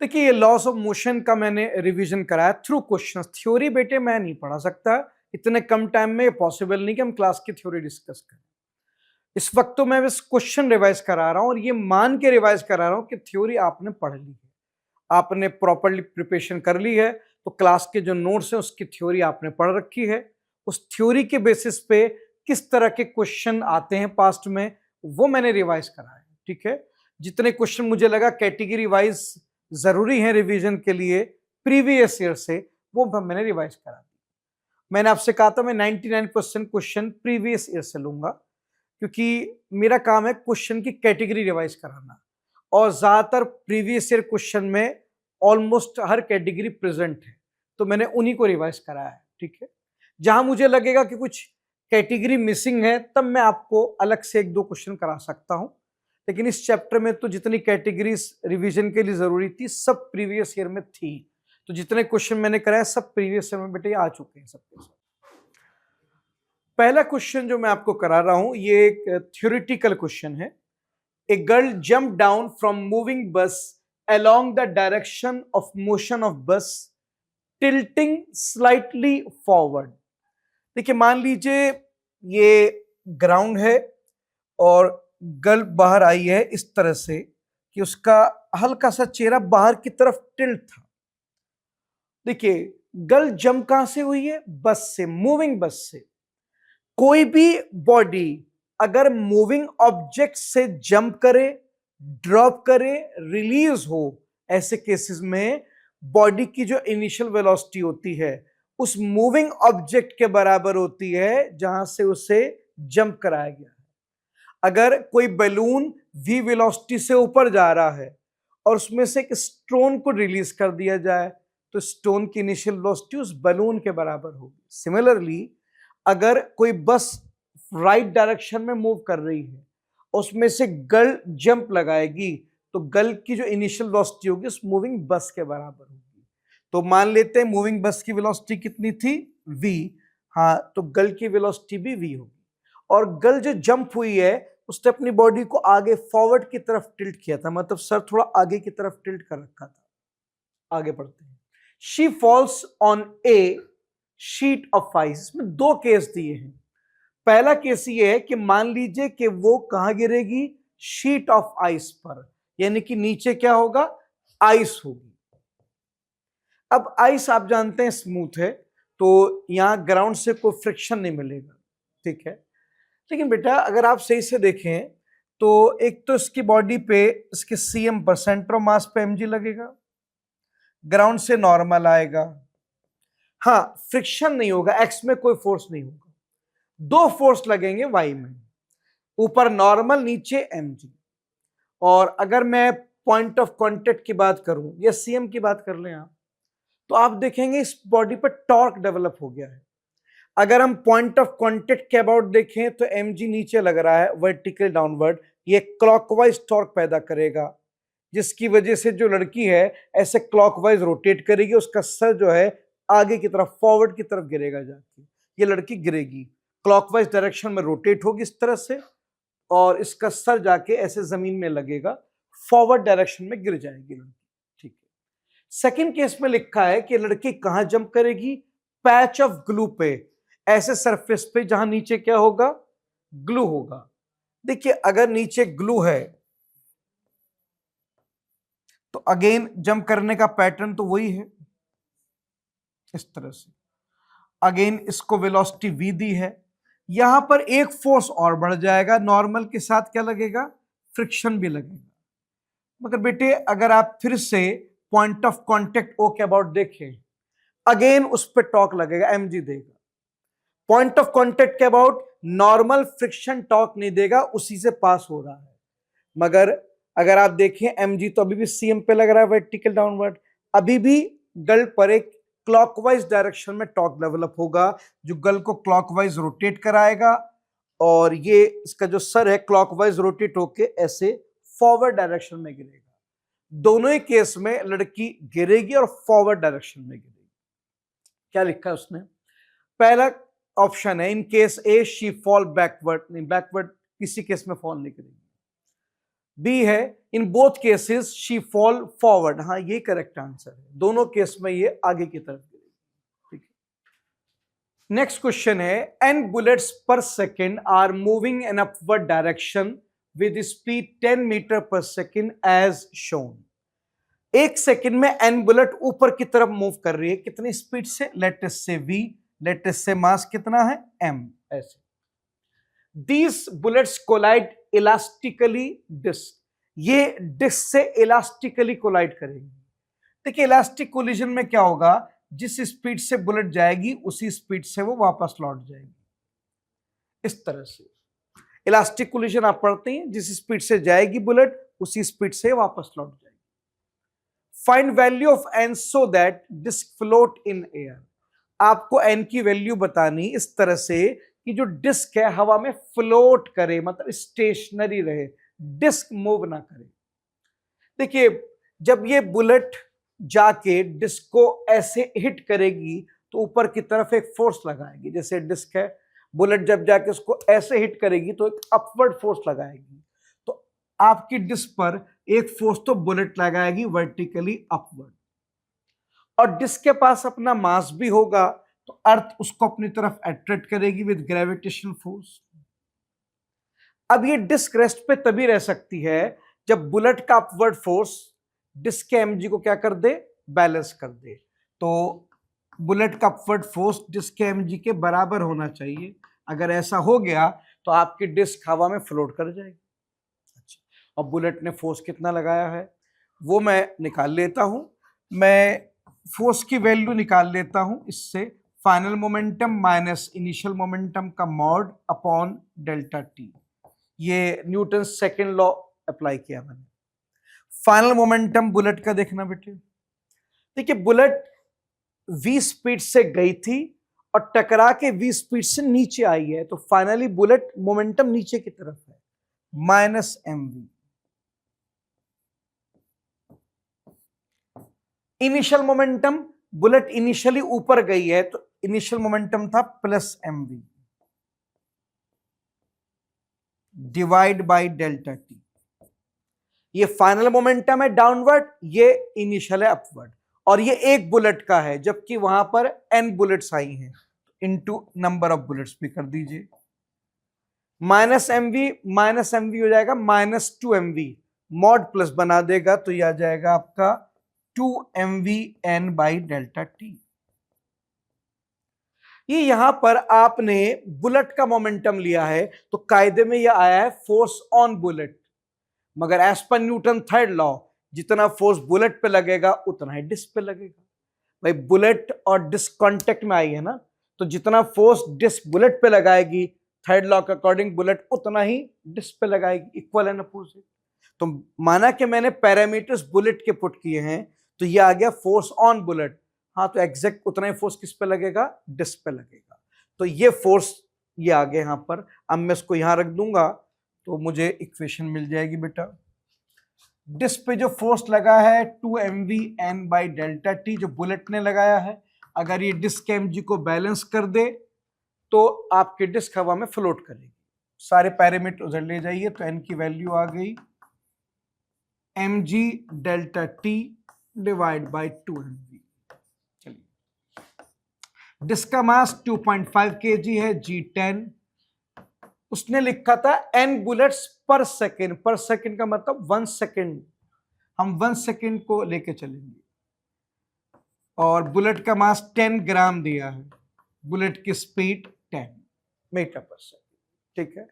देखिए ये loss of motion का मैंने रिवीजन कराया थ्रू क्वेश्चंस। थ्योरी बेटे मैं नहीं पढ़ा सकता, इतने कम टाइम में पॉसिबल नहीं कि हम क्लास की थ्योरी डिस्कस करें। इस वक्त तो मैं बस क्वेश्चन रिवाइज करा रहा हूं और ये मान के रिवाइज करा रहा हूं कि थ्योरी आपने पढ़ ली है, आपने प्रॉपरली प्रिपरेशन कर ली है, तो क्लास के जो नोट्स हैं उसकी थ्योरी आपने पढ़ रखी है। उस थ्योरी के बेसिस पे किस तरह के क्वेश्चन आते हैं पास्ट में वो मैंने रिवाइज करा है। ठीक है, जितने क्वेश्चन मुझे लगा कैटेगरी वाइज जरूरी है रिवीजन के लिए प्रीवियस ईयर से, वो मैंने रिवाइज करा दी। मैंने आपसे कहा था मैं 99% क्वेश्चन प्रीवियस ईयर से लूंगा, क्योंकि मेरा काम है क्वेश्चन की कैटेगरी रिवाइज कराना, और ज्यादातर प्रीवियस ईयर क्वेश्चन में ऑलमोस्ट हर कैटेगरी प्रेजेंट है, तो मैंने उन्हीं को रिवाइज कराया है। ठीक है, जहां मुझे लगेगा कि कुछ कैटेगरी मिसिंग है तब मैं आपको अलग से एक दो क्वेश्चन करा सकता हूं, लेकिन इस चैप्टर में तो जितनी कैटेगरीज रिवीजन के लिए जरूरी थी सब प्रीवियस ईयर में थी, तो जितने क्वेश्चन मैंने कराए सब प्रीवियस ईयर में बेटे आ चुके हैं सबके सब। पहला क्वेश्चन जो मैं आपको करा रहा हूं ये एक थ्योरेटिकल क्वेश्चन है। A girl jump down from moving बस along the direction of motion of bus tilting slightly forward। देखिए मान लीजिए ये ग्राउंड है और गर्ल बाहर आई है इस तरह से कि उसका हल्का सा चेहरा बाहर की तरफ टिल्ट था। देखिए गर्ल जंप कहां से हुई है? बस से, मूविंग बस से। कोई भी बॉडी अगर मूविंग ऑब्जेक्ट से जंप करे, ड्रॉप करे, रिलीज हो, ऐसे केसेस में बॉडी की जो इनिशियल वेलोसिटी होती है उस मूविंग ऑब्जेक्ट के बराबर होती है जहां से उसे जंप कराया गया है। अगर कोई बैलून v वेलोसिटी से ऊपर जा रहा है और उसमें से एक स्टोन को रिलीज कर दिया जाए तो स्टोन की इनिशियल वेलोसिटी उस बैलून के बराबर होगी। सिमिलरली अगर कोई बस राइट डायरेक्शन में मूव कर रही है उसमें से गर्ल जंप लगाएगी तो गर्ल की जो इनिशियल वेलोसिटी होगी उस मूविंग बस के बराबर होगी। तो मान लेते हैं मूविंग बस की वेलोसिटी कितनी थी? v। हाँ, तो गर्ल की वेलोसिटी भी v होगी। और गर्ल जो जंप हुई है उसने अपनी बॉडी को आगे फॉरवर्ड की तरफ टिल्ट किया था, मतलब सर थोड़ा आगे की तरफ टिल्ट कर रखा था। आगे पढ़ते हैं। She falls on A sheet of ice. इसमें दो केस दिए हैं। पहला केस ये है कि मान लीजिए कि वो कहां गिरेगी? शीट ऑफ आइस पर, यानी कि नीचे क्या होगा? आइस होगी। अब आइस आप जानते हैं स्मूथ है, तो यहां ग्राउंड से कोई फ्रिक्शन नहीं मिलेगा। ठीक है, लेकिन बेटा अगर आप सही से देखें तो एक तो इसकी बॉडी पे इसके सीएम पर, सेंटर ऑफ मास पे एमजी लगेगा, ग्राउंड से नॉर्मल आएगा। हाँ, फ्रिक्शन नहीं होगा, एक्स में कोई फोर्स नहीं होगा, दो फोर्स लगेंगे वाई में, ऊपर नॉर्मल नीचे एमजी। और अगर मैं पॉइंट ऑफ कांटेक्ट की बात करूं या सीएम की बात कर लें आप, तो आप देखेंगे इस बॉडी पर टॉर्क डेवलप हो गया है। अगर हम पॉइंट ऑफ कांटेक्ट के अबाउट देखें तो एमजी नीचे लग रहा है वर्टिकल डाउनवर्ड, ये क्लॉकवाइज टॉर्क पैदा करेगा, जिसकी वजह से जो लड़की है ऐसे क्लॉकवाइज रोटेट करेगी, उसका सर जो है आगे की तरफ फॉरवर्ड की तरफ गिरेगा जाके, ये लड़की गिरेगी क्लॉकवाइज डायरेक्शन में, रोटेट होगी इस तरह से और इसका सर जाके ऐसे जमीन में लगेगा, फॉरवर्ड डायरेक्शन में गिर जाएगी लड़की। ठीक है, सेकंड केस में लिखा है कि लड़की कहां जंप करेगी? पैच ऑफ ग्लू पे, ऐसे सरफेस पे जहां नीचे क्या होगा? ग्लू होगा। देखिए अगर नीचे ग्लू है तो अगेन जंप करने का पैटर्न तो वही है, इस तरह से। अगेन इसको वेलोसिटी v दी है, यहां पर एक फोर्स और बढ़ जाएगा, नॉर्मल के साथ क्या लगेगा? फ्रिक्शन भी लगेगा। मगर बेटे अगर आप फिर से पॉइंट ऑफ कांटेक्ट ओ के अबाउट देखें, अगेन उस पर टॉर्क लगेगा, mg देगा। पॉइंट ऑफ कांटेक्ट के अबाउट नॉर्मल फ्रिक्शन टॉर्क नहीं देगा, उसी से पास हो रहा है। मगर अगर आप देखें mg तो अभी भी सीएम पे लग रहा है वर्टिकल डाउनवर्ड, अभी भी गर्ल पर एक क्लॉकवाइज डायरेक्शन में टॉर्क डेवलप होगा जो गर्ल को क्लॉकवाइज रोटेट कराएगा, और ये इसका जो सर है क्लॉकवाइज रोटेट होके ऐसे फॉरवर्ड डायरेक्शन में गिरेगा। दोनों ही केस में लड़की गिरेगी और फॉरवर्ड डायरेक्शन में गिरेगी। क्या लिखा है उसने? पहला ऑप्शन है in case A she fall backward, नहीं बैकवर्ड किसी केस में फॉल नहीं करेगी। बी है in both cases she fall forward. हाँ ये करेक्ट आंसर है, दोनों केस में ये आगे की तरफ गिरेगी। ठीक है, नेक्स्ट क्वेश्चन है n bullets per second are moving in upward direction with speed 10 metre per second as shown. एक सेकंड में एन बुलेट ऊपर की तरफ मूव कर रही है, कितनी स्पीड से? लेट अस से v, लेट अस से मास कितना है m। ऐसे these bullets collide elastically disc, ये डिस्क से इलास्टिकली कोलाइड करेंगे। देखिए इलास्टिक कोलिजन में क्या होगा, जिस स्पीड से बुलेट जाएगी उसी स्पीड से वो वापस लौट जाएगी। इस तरह से इलास्टिक कोलिजन आप पढ़ते हैं, जिस स्पीड से जाएगी बुलेट उसी स्पीड से वापस लौट जाएगी। Find value of n so that disc float in air. आपको एन की वैल्यू बतानी इस तरह से कि जो डिस्क है हवा में फ्लोट करे, मतलब स्टेशनरी रहे, डिस्क मूव ना करे। देखिए जब ये बुलेट जाके डिस्क को ऐसे हिट करेगी तो ऊपर की तरफ एक फोर्स लगाएगी। जैसे डिस्क है, बुलेट जब जाके उसको ऐसे हिट करेगी तो एक अपवर्ड फोर्स लगाएगी। तो आपकी डिस्क पर एक फोर्स तो बुलेट लगाएगी वर्टिकली अपवर्ड, और डिस्क के पास अपना मास भी होगा तो अर्थ उसको अपनी तरफ अट्रैक्ट करेगी विद ग्रेविटेशनल फोर्स। अब ये डिस्क रेस्ट पे तभी रह सकती है जब बुलेट का अपवर्ड फोर्स डिस्क के एमजी को क्या कर दे, बैलेंस कर दे। तो बुलेट का अपवर्ड फोर्स डिस्क के एमजी के बराबर होना चाहिए। अगर ऐसा हो गया तो आपकी डिस्क हवा में फ्लोट कर जाएगी। अच्छा, अब बुलेट ने फोर्स कितना लगाया है वो मैं निकाल लेता हूं। मैं फोर्स की वैल्यू निकाल लेता हूं इससे, final momentum minus initial momentum का मॉड अपॉन डेल्टा टी। ये न्यूटन सेकेंड लॉ अप्लाई किया मैंने। फाइनल मोमेंटम बुलेट का देखना बेटे, देखिए बुलेट v स्पीड से गई थी और टकरा के v स्पीड से नीचे आई है, तो फाइनली बुलेट मोमेंटम नीचे की तरफ है, minus mv। Initial momentum, bullet initially ऊपर गई है तो इनिशियल मोमेंटम था plus mv divide by delta T. ये फाइनल मोमेंटम है डाउनवर्ड, ये इनिशियल है अपवर्ड, और ये एक बुलेट का है जबकि वहां पर n बुलेट्स आई हैं, इनटू नंबर ऑफ बुलेट्स भी कर दीजिए। माइनस mv हो जाएगा माइनस 2mv, मॉड प्लस बना देगा तो यह आ जाएगा आपका 2mvn बाई डेल्टा टी। ये यहां पर आपने बुलेट का मोमेंटम लिया है तो कायदे में यह आया है फोर्स ऑन बुलेट, मगर as per Newton third law जितना फोर्स बुलेट पे लगेगा उतना ही डिस्क पे लगेगा। भाई बुलेट और डिस्क कांटेक्ट में आई है ना, तो जितना फोर्स डिस्क बुलेट पे लगाएगी थर्ड लॉ के अकॉर्डिंग बुलेट उतना ही डिस्क पे लगाएगी, इक्वल एंड अपोजिट। तो माना कि मैंने पैरामीटर्स बुलेट के पुट किए हैं तो ये आ गया फोर्स ऑन बुलेट। हाँ तो एग्जैक्ट उतना ही फोर्स किस पे लगेगा, डिस्क पे लगेगा। तो ये फोर्स ये आ गया यहां पर। अब मैं इसको यहां रख दूंगा तो मुझे इक्वेशन मिल जाएगी बेटा। डिस्क पे जो फोर्स लगा है 2mvn बाई डेल्टा टी जो बुलेट ने लगाया है, अगर ये डिस्क mg को बैलेंस कर दे तो आपकी डिस्क हवा में फ्लोट करेगी। सारे पैरामीटर उधर ले जाइए तो n की वैल्यू आ गई mg delta T divide by 2mv। चलिए, डिस्क का मास 2.5 kg है, g10। उसने लिखा था n बुलेट्स पर सेकेंड, पर सेकेंड का मतलब 1 सेकेंड, हम 1 सेकेंड को लेके चलेंगे, और बुलेट का मास 10 ग्राम दिया है, बुलेट की स्पीड 10 मीटर पर सेकेंड। ठीक है,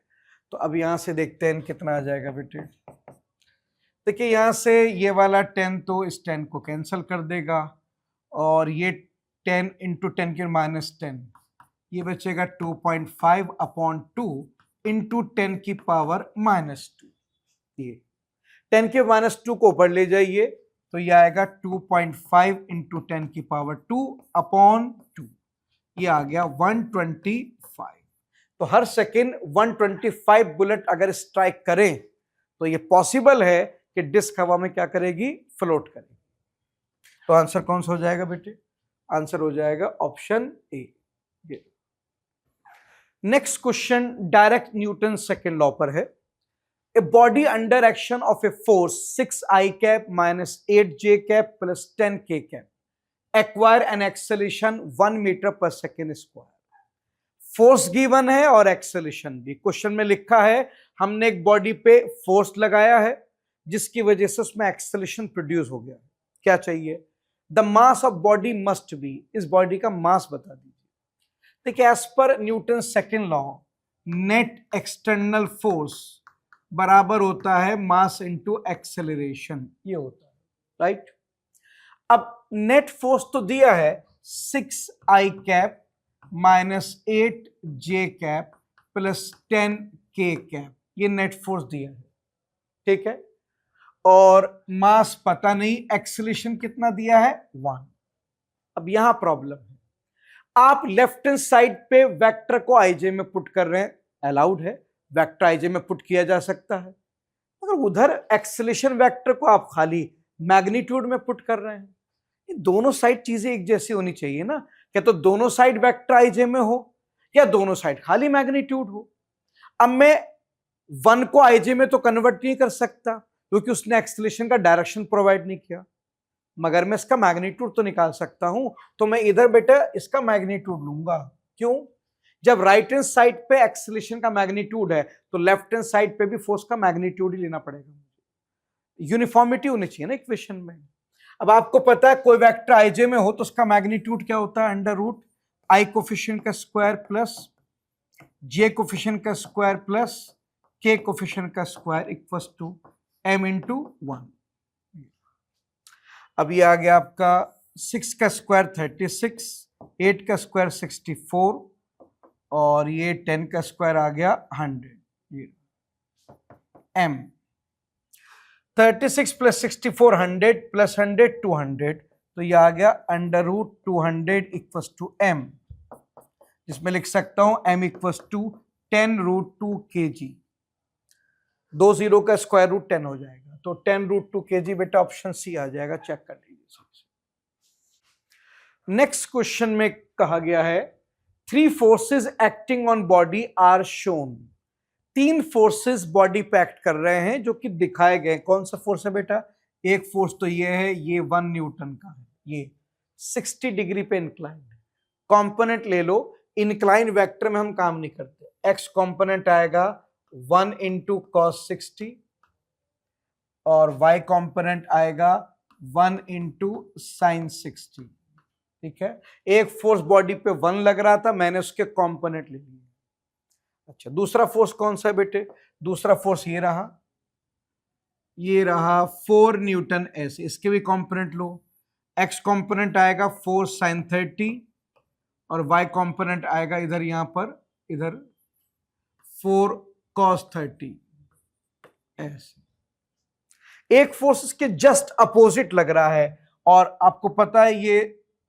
तो अब यहां से देखते हैं कितना आ जाएगा बेटे। देखिए यहां से ये वाला 10 तो इस 10 को कैंसिल कर देगा, और ये 10 इंटू 10 के -10, ये बचेगा 2.5 अपॉन 2 इंटू 10 की पावर -2। ये 10 के -2 को ऊपर ले जाइए तो ये आएगा 2.5 इंटू 10 की पावर 2 अपॉन 2, ये आ गया 125। तो हर सेकेंड 125 बुलेट अगर स्ट्राइक करें तो ये पॉसिबल है कि डिस्क हवा में क्या करेगी, फ्लोट करेगी। तो आंसर कौन सा हो जाएगा बेटे, आंसर हो जाएगा option A. Next question direct Newton second law पर है। A body under action of a force 6i cap minus 8j cap plus 10k cap acquire an acceleration 1 metre per second square. Force given है और acceleration भी question में लिखा है। हमने एक बॉडी पे फोर्स लगाया है जिसकी वजह से उसमें एक्सेलेरेशन प्रोड्यूस हो गया। क्या चाहिए? The mass of body must be, इस बॉडी का मास बता दीजिए। देखिए as per Newton second law net external force बराबर होता है मास इनटू एक्सेलरेशन, ये होता है राइट। अब नेट फोर्स तो दिया है 6i cap minus 8j cap plus 10k cap, ये नेट फोर्स दिया है, ठीक है। और मास पता नहीं, एक्सेलरेशन कितना दिया है 1। अब यहां प्रॉब्लम है, आप लेफ्ट हैंड साइड पे वेक्टर को आईजे में पुट कर रहे हैं, अलाउड है, वेक्टर आईजे में पुट किया जा सकता है। मगर उधर एक्सेलरेशन वेक्टर को आप खाली मैग्नीट्यूड में पुट कर रहे हैं। ये दोनों साइड चीजें एक जैसी होनी चाहिए ना, क्या तो दोनों साइड वेक्टर आईजे में हो या दोनों साइड खाली मैग्नीट्यूड हो। अब मैं 1 को आईजे में तो कन्वर्ट नहीं कर सकता क्योंकि उसने एक्सेलरेशन का डायरेक्शन प्रोवाइड नहीं किया, मगर मैं इसका मैग्नीट्यूड तो निकाल सकता हूं। तो मैं इधर बेटा इसका मैग्नीट्यूड लूंगा। क्यों? जब राइट हैंड साइड पे एक्सेलरेशन का मैग्नीट्यूड है तो लेफ्ट हैंड साइड पे भी फोर्स का मैग्नीट्यूड ही लेना पड़ेगा। यूनिफॉर्मिटी होनी चाहिए ना इक्वेशन में। अब आपको पता है कोई वेक्टर आईजे में हो तो उसका मैग्नीट्यूड क्या होता है? अंडर रूट आई कोफिशिएंट का स्क्वायर प्लस जे कोफिशिएंट का स्क्वायर प्लस के कोफिशिएंट का square equals to m into 1। अब ये आ गया आपका 6 का स्क्वायर 36, 8 का स्क्वायर 64 और ये 10 का स्क्वायर आ गया 100। ये m 36 प्लस 64 100 प्लस 100 200, तो ये आ गया under root 200 equals to m, जिसमें लिख सकता हूं m equals to 10 root 2 kg। 2 0 का स्क्वायर रूट 10 हो जाएगा, तो 10 रूट 2 kg बेटा ऑप्शन सी आ जाएगा, चेक कर लीजिए। नेक्स्ट क्वेश्चन में कहा गया है 3 forces acting on body are shown. 3 forces body पे एक्ट कर रहे हैं जो कि दिखाए गए। कौन सा फोर्स है बेटा? एक फोर्स तो ये है, ये 1 न्यूटन का है, ये 60 डिग्री पे इंक्लाइन है। कंपोनेंट ले लो, इंक्लाइन वेक्टर में हम काम नहीं करते। एक्स कंपोनेंट आएगा 1 इंटू कॉस 60 और वाई कंपोनेंट आएगा 1 इंटू साइन 60, ठीक है। एक फोर्स बॉडी पे 1 लग रहा था, मैंने उसके कंपोनेंट ले लिए। अच्छा, दूसरा फोर्स कौन सा है बेटे? दूसरा फोर्स ये रहा, ये रहा 4 न्यूटन एस, इसके भी कंपोनेंट लो। एक्स कंपोनेंट आएगा 4 साइन 30 और वाई कंपोनेंट आएगा इधर, यहां पर इधर 4 कॉस 30 एस। एक फोर्स इसके जस्ट अपोजिट लग रहा है और आपको पता है ये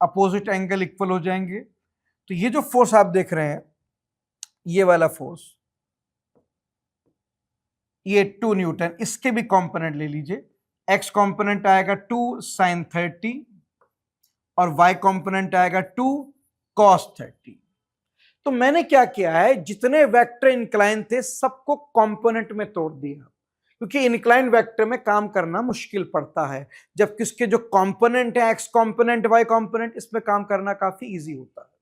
अपोजिट एंगल इक्वल हो जाएंगे। तो ये जो फोर्स आप देख रहे हैं, ये वाला फोर्स, ये 2 न्यूटन, इसके भी कंपोनेंट ले लीजिए। एक्स कंपोनेंट आएगा 2 साइन 30 और वाई कंपोनेंट आएगा 2 कॉस 30। तो मैंने क्या किया है, जितने वेक्टर इंक्लाइन थे सबको कंपोनेंट में तोड़ दिया, क्योंकि इंक्लाइन वेक्टर में काम करना मुश्किल पड़ता है, जबकि इसके जो कंपोनेंट है एक्स कंपोनेंट वाई कंपोनेंट, इसमें काम करना काफी इजी होता है।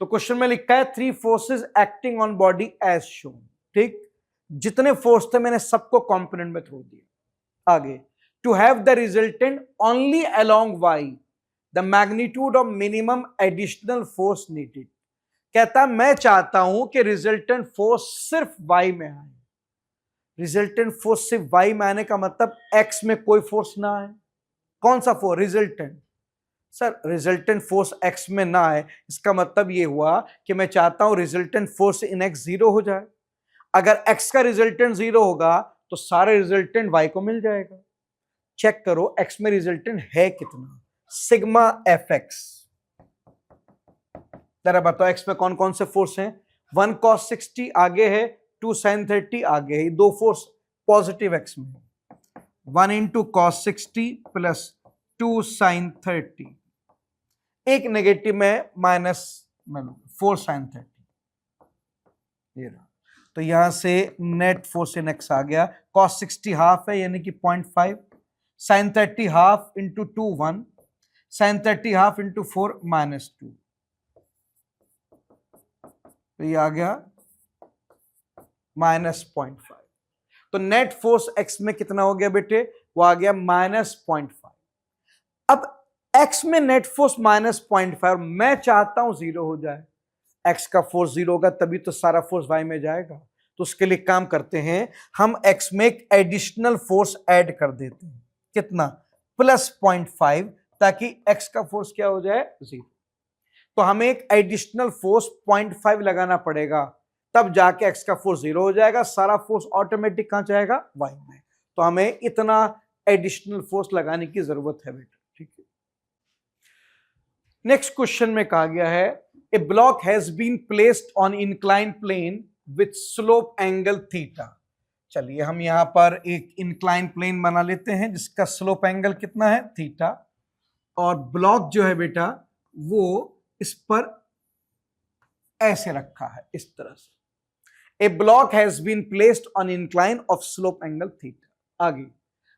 तो क्वेश्चन में लिखा है 3 forces acting on body as shown, ठीक। जितने फोर्स थे मैंने सबको कंपोनेंट में तोड़ दिया। आगे, to have the resultant only along y the magnitude of minimum additional force needed. कहता मैं चाहता हूं कि रिजल्टेंट फोर्स सिर्फ वाई में आए। रिजल्टेंट फोर्स सिर्फ वाई में आने का मतलब एक्स में कोई फोर्स ना आए। कौन सा force? Resultant. Sir resultant force x में ना आए, इसका मतलब ये हुआ कि मैं चाहता हूं रिजल्टेंट फोर्स इन एक्स 0 हो जाए। अगर एक्स का रिजल्टेंट 0 होगा तो सारे रिजल्टेंट वाई को मिल जाएगा। चेक करो एक्स में रिजल्टेंट है कितना, सिग्मा एफ एक्स। जरा बताओ एक्स में कौन कौन से फोर्स हैं? 1 cos 60 आगे है, 2 sin 30 आगे है। दो फोर्स पॉजिटिव एक्स में, 1 इंटू cos 60 प्लस 2 sin 30, एक नेगेटिव में माइनस 4 sin 30, ये रहा। तो यहां से नेट फोर्स इन एक्स आ गया, cos 60 हाफ है यानी कि 0.5, sin 30 half into 2 1, sin 30 half into 4 -2, तो ये आ गया -0.5। तो नेट फोर्स एक्स में कितना हो गया बेटे, वो आ गया -0.5। अब एक्स में नेट फोर्स -0.5 और मैं चाहता हूं 0 हो जाए, एक्स का फोर्स 0 होगा तभी तो सारा फोर्स वाई में जाएगा। तो उसके लिए काम करते हैं, हम एक्स में एक एडिशनल फोर्स ऐड कर देते हैं, कितना, +0.5, ताकि एक्स का फोर्स क्या हो जाए 0। तो हमें एक एडिशनल फोर्स 0.5 लगाना पड़ेगा, तब जाके एक्स का फोर्स 0 हो जाएगा, सारा फोर्स ऑटोमेटिक कहां जाएगा, वाई में। तो हमें इतना एडिशनल फोर्स लगाने की जरूरत है बेटा, ठीक है। नेक्स्ट क्वेश्चन में कहा गया है, a block has been placed on incline plane with slope angle theta. चलिए हम यहां पर एक इंक्लाइन प्लेन बना लेते हैं जिसका स्लोप एंगल कितना है, थीटा, और ब्लॉक जो है बेटा वो इस पर ऐसे रखा है, इस तरह से। A block has been placed on incline of slope angle theta. आगे,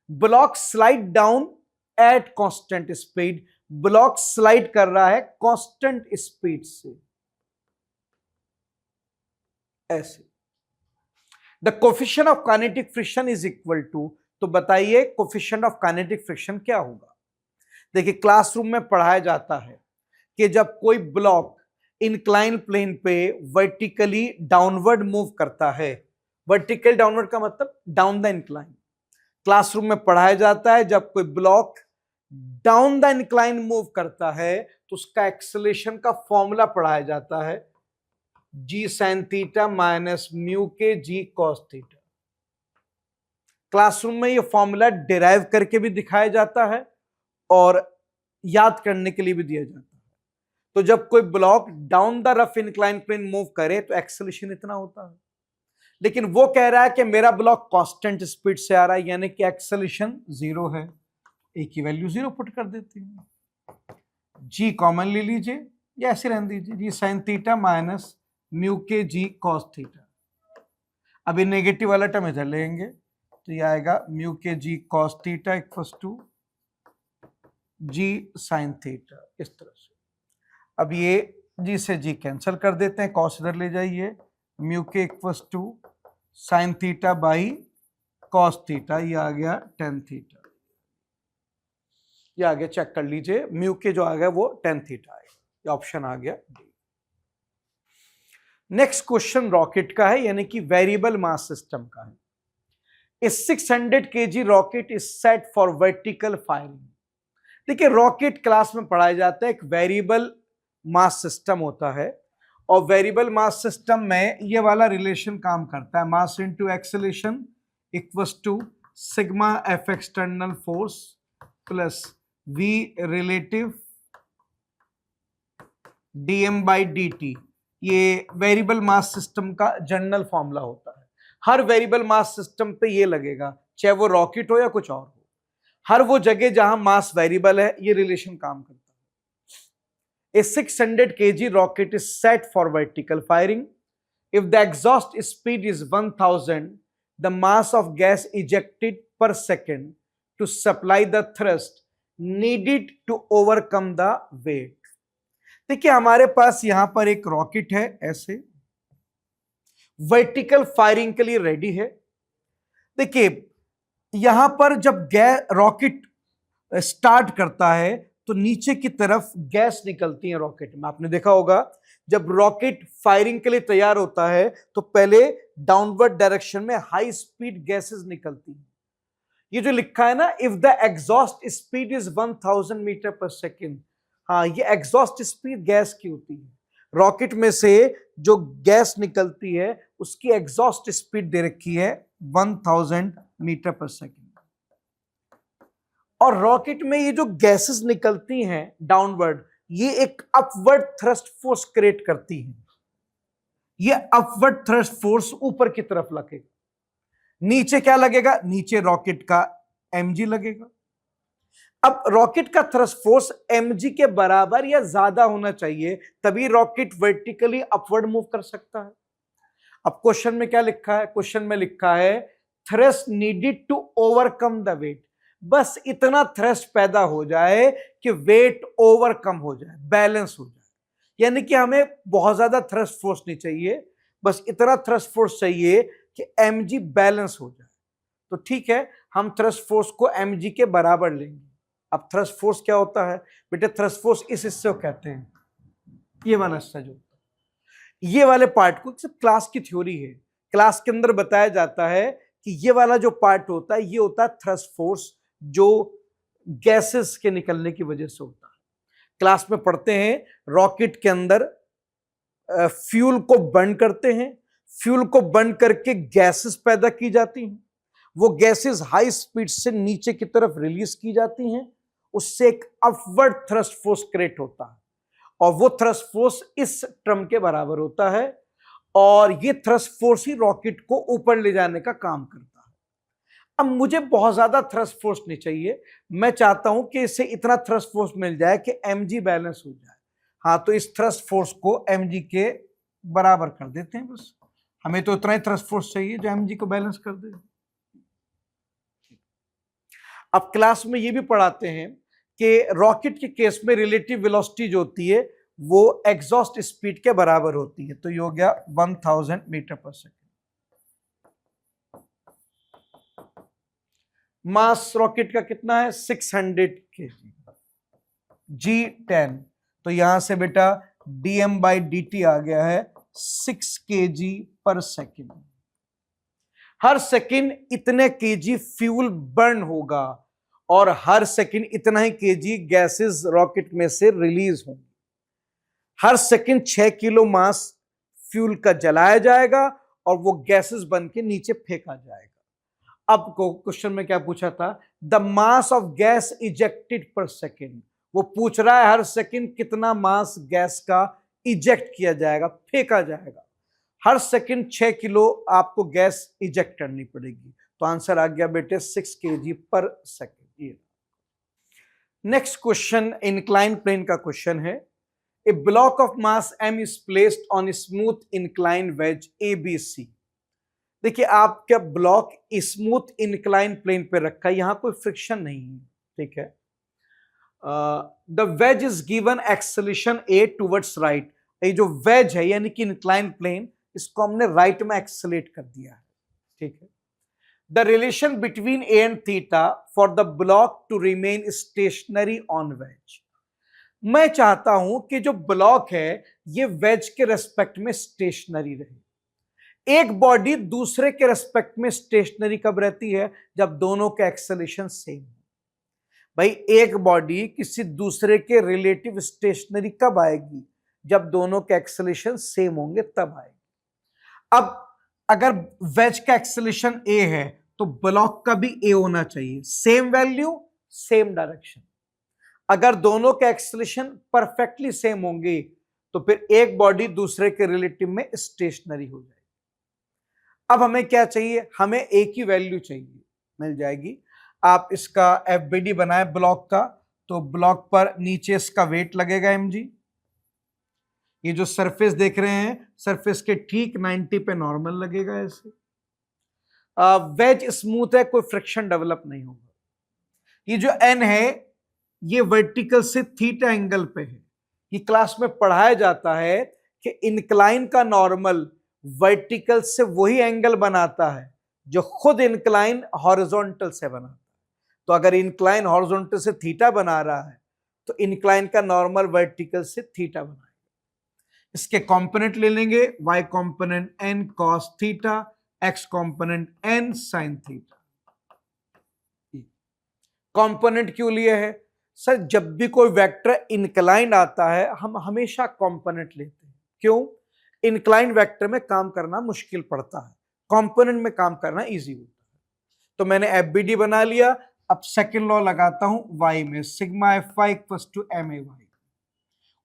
block slide down at constant speed, block slide कर रहा है कांस्टेंट स्पीड से, ऐसे। The coefficient of kinetic friction is equal to, तो बताइए कोफिशिएंट ऑफ काइनेटिक फ्रिक्शन क्या होगा। देखिए क्लासरूम में पढ़ाया जाता है कि जब कोई ब्लॉक इंक्लाइन प्लेन पे वर्टिकली डाउनवर्ड मूव करता है, वर्टिकल डाउनवर्ड का मतलब डाउन द इंक्लाइन, क्लासरूम में पढ़ाया जाता है जब कोई block down the incline move करता है तो उसका एक्सेलरेशन का फॉर्मूला पढ़ाया जाता है, जी sine theta minus mu k g cos theta. Classroom में ये फॉर्मूला डिराइव करके भी दिखाया जाता है और याद करने के लिए भी दिया जाता है। तो जब कोई block down the rough incline plane move करे तो एक्सेलरेशन इतना होता है, लेकिन वो कह रहा है कि मेरा ब्लॉक कांस्टेंट स्पीड से आ रहा है यानी कि एक्सेलरेशन 0 है, ए की वैल्यू 0 पुट कर देते हैं, जी कॉमन ले लीजिए या ऐसे रहने दीजिए, g sine theta minus mu k g cos theta. अभी नेगेटिव वाला टर्म इधर लेंगे तो ये आएगा mu k g cos theta equals to g sine theta, इस तरह से। अब ये जी से जी कैंसिल कर देते हैं, कॉस इधर ले जाइए, म्यू के equals to sine theta by cos theta, ये आ गया टेन थीटा, ये आ गया, चेक कर लीजिए, म्यू के जो आ गया वो टेन थीटा आएगा, ये ऑप्शन आ गया डी। नेक्स्ट क्वेश्चन रॉकेट का है यानी कि वेरिएबल मास सिस्टम का है। ए 600 kg rocket is set for vertical firing. देखिए रॉकेट क्लास में पढ़ाया जाता है, एक वेरिएबल मास सिस्टम होता है और वेरिएबल मास सिस्टम में ये वाला रिलेशन काम करता है, mass into acceleration equals to sigma F external force plus V relative dm by D T. ये वेरिएबल मास सिस्टम का जनरल फॉर्मूला होता है, हर वेरिएबल मास सिस्टम पे ये लगेगा, चाहे वो रॉकेट हो या कुछ और हो, हर वो जगह जहां मास वेरिएबल है ये रिलेशन काम करता है। ए 600 kg rocket is set for vertical firing. If the exhaust speed is 1000, the mass of gas ejected per second to supply the thrust needed to overcome the weight. देखिए हमारे पास यहां पर एक रॉकेट है, ऐसे वर्टिकल फायरिंग के लिए ready है। देखिए यहां पर जब रॉकेट स्टार्ट करता है तो नीचे की तरफ गैस निकलती है रॉकेट में, आपने देखा होगा जब रॉकेट फायरिंग के लिए तैयार होता है तो पहले डाउनवर्ड डायरेक्शन में हाई स्पीड गैसेस निकलती हैं। ये जो लिखा है ना, if the exhaust speed is 1000 metre per second, हाँ ये एग्जॉस्ट स्पीड गैस की होती है, रॉकेट में से जो गैस निकलती है उसकी एग्जॉस्ट स्पीड दे रखी है 1000 मीटर पर सेकेंड। और रॉकेट में ये जो गैसेस निकलती हैं डाउनवर्ड, ये एक अपवर्ड थ्रस्ट फोर्स क्रिएट करती हैं, ये अपवर्ड थ्रस्ट फोर्स ऊपर की तरफ लगेगा, नीचे क्या लगेगा, नीचे रॉकेट का mg लगेगा। अब रॉकेट का थ्रस्ट फोर्स mg के बराबर या ज्यादा होना चाहिए तभी रॉकेट वर्टिकली अपवर्ड मूव कर सकता है। अब क्वेश्चन में क्या लिखा है? क्वेश्चन में लिखा है thrust needed to overcome the weight. बस इतना थ्रस्ट पैदा हो जाए कि वेट ओवरकम हो जाए, बैलेंस हो जाए। यानी कि हमें बहुत ज्यादा थ्रस्ट फोर्स नहीं चाहिए, बस इतना थ्रस्ट फोर्स चाहिए कि mg बैलेंस हो जाए। तो ठीक है, हम थ्रस्ट फोर्स को mg के बराबर लेंगे। अब थ्रस्ट फोर्स क्या होता है बेटे? थ्रस्ट फोर्स इस हिस्से को कहते हैं, ये वाला हिस्सा जो, ये वाले पार्ट को, सिर्फ क्लास की थ्योरी है, क्लास के अंदर बताया जाता है कि ये वाला जो पार्ट होता है ये होता है थ्रस्ट फोर्स, जो गैसेस के निकलने की वजह से होता है। क्लास में पढ़ते हैं रॉकेट के अंदर फ्यूल को बर्न करते हैं, फ्यूल को बर्न करके गैसेस पैदा की जाती हैं, वो गैसेस हाई स्पीड से नीचे की तरफ रिलीज की जाती हैं, उससे एक अपवर्ड थ्रस्ट फोर्स क्रिएट होता है और वो थ्रस्ट फोर्स इस टर्म के बराबर होता है और ये थ्रस्ट फोर्स ही रॉकेट को ऊपर ले जाने का काम करता है। अब मुझे बहुत ज्यादा थ्रस्ट फोर्स नहीं चाहिए, मैं चाहता हूं कि इसे इतना थ्रस्ट फोर्स मिल जाए कि mg बैलेंस हो जाए। हाँ, तो इस थ्रस्ट फोर्स को mg के बराबर कर देते हैं, बस हमें तो इतना ही थ्रस्ट फोर्स चाहिए जो mg को बैलेंस कर दे। अब क्लास में ये भी पढ़ाते हैं कि रॉकेट के केस में रिलेटिव वेलोसिटी जो होती है वो एग्जॉस्ट स्पीड के बराबर होती है, तो ये हो गया 1000 मीटर पर सेकेंड। मास रॉकेट का कितना है? 600 kg, G10, तो यहां से बेटा dm/dt आ गया है 6 kg पर सेकेंड। हर सेकेंड इतने केजी फ्यूल बर्न होगा और हर सेकेंड इतना ही केजी गैसेस रॉकेट में से रिलीज होंगे। हर सेकेंड 6 किलो मास फ्यूल का जलाया जाएगा और वो गैसेस बन के नीचे फेंका जाएगा। अब को क्वेश्चन में क्या पूछा था? The mass of gas ejected पर सेकेंड। वो पूछ रहा है हर सेकेंड कितना मास गैस का इजेक्ट किया जाएगा, फेंका जाएगा। हर सेकेंड 6 किलो आपको गैस इजेक्ट करनी पड़ेगी, तो आंसर आ गया बेटे 6 kg पर second. Next question incline plane का क्वेश्चन है। A block of mass m is placed on smooth incline wedge ABC। देखिए, आपका ब्लॉक स्मूथ इंक्लाइन प्लेन पे रखा है, यहां कोई फ्रिक्शन नहीं है, ठीक है। The ways is given acceleration a towards right. ये जो वेज है यानी कि इंक्लाइन प्लेन, इसको हमने राइट में एक्सेलेरेट कर दिया है, ठीक है। The relation between a and theta for the block to remain stationary on wedge. मैं चाहता हूं कि जो ब्लॉक है ये वेज के रेस्पेक्ट में स्टेशनरी रहे। एक बॉडी दूसरे के रेस्पेक्ट में स्टेशनरी कब रहती है? जब दोनों के एक्सेलेरेशन सेम हो। भाई, एक बॉडी किसी दूसरे के रिलेटिव स्टेशनरी कब आएगी? जब दोनों के एक्सेलेरेशन सेम होंगे तब आएगी। अब अगर वेज का एक्सेलेरेशन a है तो ब्लॉक का भी a होना चाहिए, सेम वैल्यू सेम डायरेक्शन। अगर दोनों के एक्सेलेरेशन परफेक्टली सेम होंगे तो फिर एक बॉडी दूसरे के रिलेटिव में स्टेशनरी हो जाएगी। अब हमें क्या चाहिए? हमें a की वैल्यू चाहिए, मिल जाएगी। आप इसका FBD बनाए ब्लॉक का, तो ब्लॉक पर नीचे इसका वेट लगेगा mg। ये जो सरफेस देख रहे हैं, सरफेस के ठीक 90 पे नॉर्मल लगेगा ऐसे। वेज स्मूथ है, कोई फ्रिक्शन डेवलप नहीं होगा। ये जो n है ये वर्टिकल से थीटा एंगल पे है। ये क्लास में पढ़ाया जाता है कि इंक्लाइन का नॉर्मल वर्टिकल से वही एंगल बनाता है जो खुद इंक्लाइन हॉरिजॉन्टल से बनाता है। तो अगर इंक्लाइन हॉरिजॉन्टल से थीटा बना रहा है तो इंक्लाइन का नॉर्मल वर्टिकल से थीटा बनाएगा। इसके कंपोनेंट ले लेंगे, y component n cos theta, x component n sin theta. Component क्यों लिए है? सर, जब भी कोई वेक्टर इंक्लाइंड आता है हम हमेशा कंपोनेंट लेते हैं। क्यों? इंक्लाइंड वेक्टर में काम करना मुश्किल पड़ता है, कंपोनेंट में काम करना इजी होता है। तो मैंने FBD बना लिया। अब सेकंड लॉ लगाता हूं y में, sigma FY equals to MAY।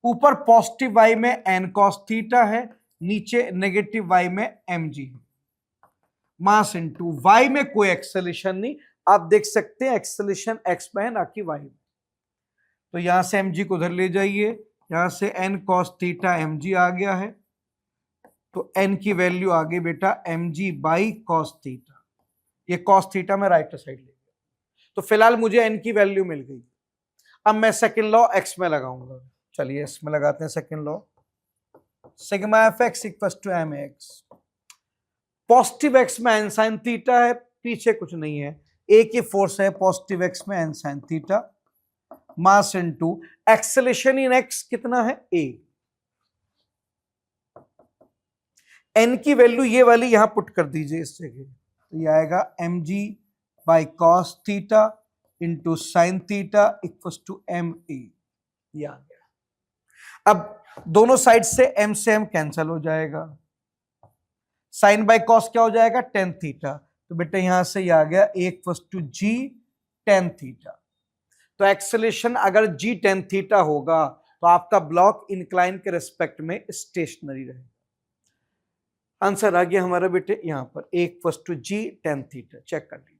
ऊपर पॉजिटिव y में n cos थीटा है, नीचे नेगेटिव y में mg है। मास इनटू y में कोई एक्सेलेरेशन नहीं, आप देख सकते हैं एक्सेलेरेशन x में है ना कि y में। तो यहां से mg को उधर ले जाइए, यहां से n cos थीटा mg आ गया है, तो एन की वैल्यू आ गई बेटा mg बाई कॉस थीटा, ये कॉस थीटा में राइट साइड ले गया, तो फिलहाल मुझे एन की वैल्यू मिल गई। अब मैं सेकंड लॉ एक्स में लगाऊंगा, चलिए इसमें लगाते हैं second law, sigma F x equal to m x, positive x में एन साइन थीटा है, पीछे कुछ नहीं है, ए की फोर्स है पॉजिटिव एक्स में N sine theta, mass into acceleration in x कितना है ए, एन की वैल्यू ये वाली यहां पुट कर दीजिए इस जगह, तो ये आएगा M G by cos theta into sine theta equal to M A, ये आ गया। अब दोनों साइड से एम कैंसिल हो जाएगा, साइन बाई कॉस क्या हो जाएगा टेन थीटा, तो बेटा यहां से ये आ गया equal to G tan theta. तो एक्सेलेरेशन अगर जी टेन थीटा होगा तो आपका ब्लॉक इंक्लाइन के रिस्पेक्ट में स्टेशनरी रहेगा। आंसर आ गया हमारा बेटे यहां पर equal to G tan theta, check कर लीजिए।